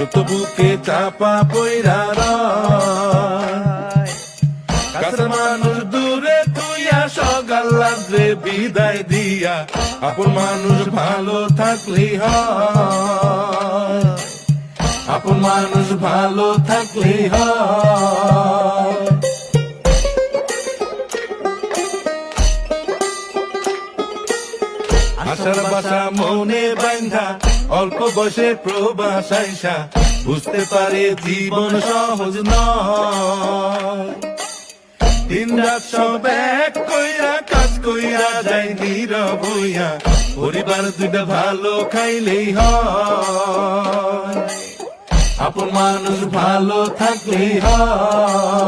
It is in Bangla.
সত্য বুকে চাপা পইরা রয়। কাছের মানুষ দূরে তুইয়া সকাল রাত্রে বিদায় দিয়া, আপন মানুষ ভালো থাকলেই হয়, আপন মানুষ ভালো থাকলেই হয়। আশার বাসা মনে বাইন্ধা অল্প বয়সে প্রবাস আইসা, বুঝতে পারে জীবন সহজ নয়। দিন রাত সব এক কইরা কাজ কইরা যায় নীরব হইয়া, পরিবার দুইটা ভালো খাইলেই হয়, আপন মানুষ ভালো থাকলেই হয়।